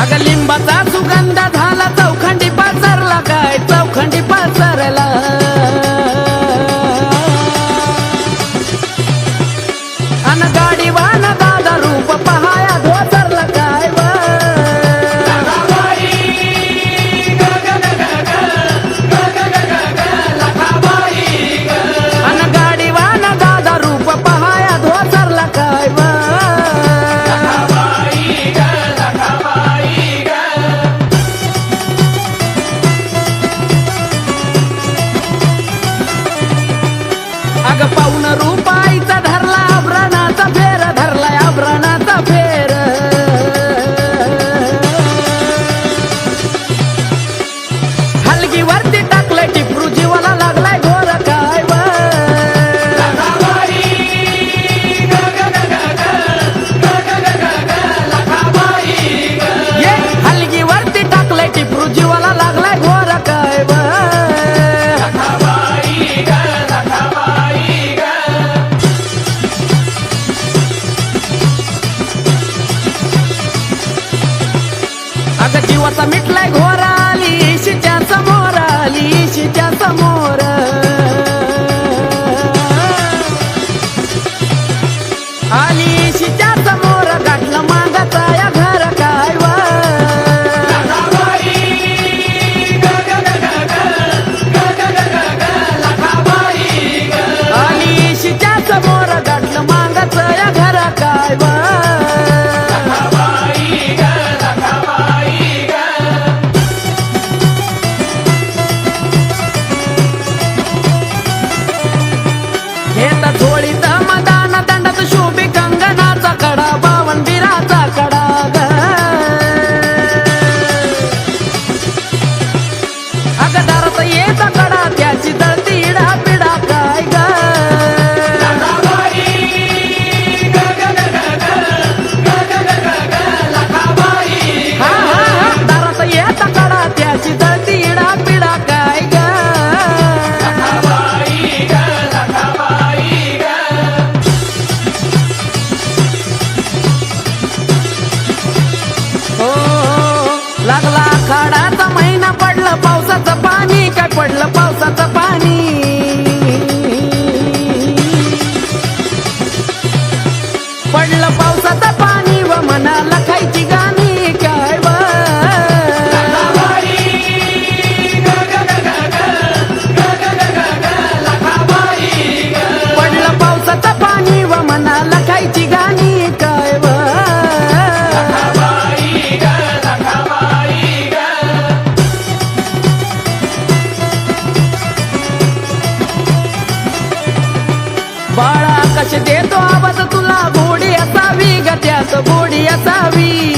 अग लिंबाचा सुगंध झाला चौखंडी पसरला काय चौखंडी पसरला अन गाडीवान दादा रूप पहाया धोतरला काय व अन गाडीवान दादा रूप पहाया धोतरला काय व अग पाऊन रुपाईचा धरला आभरणाचा फेर धरलाय आभरणाचा फेर हलगीवरती टाकलंय टिपरू जीवाला लागलाय घोर काय व ये हलगीवरती टाकलंय टिपरू जीवाला लागलाय घोर काय व अग जीवाचा मिटलाय घोर आली शिच्या समोर आली शिच्या समोर आली शिच्या समोर गाठलं मागाचा या घर काय व आली शिच्या समोर गाठलं मागाचं या घर काय व घेता झोळीत मदान दंडात शोभे कंगनाचा कडा बावन बिराचा कडा ग अग दारात येता कडा त्याची जळती इडा पिडा काय ग हा हा हा दारात येता कडा त्याची जळती इडा पिडा काय ग हो लागला आखाडाचा महिना पडलं पावसाचं पाणी काय पडलं पावसाचं पाणी पडलं पावसाचं पाणी व मनाला खायची गाणी काय व पडलं पावसाचं पाणी व मनाला खायची गाणी काय व बाळा कश देतो आवाज तुला गोडी असावी ग त्यात गोडी असावी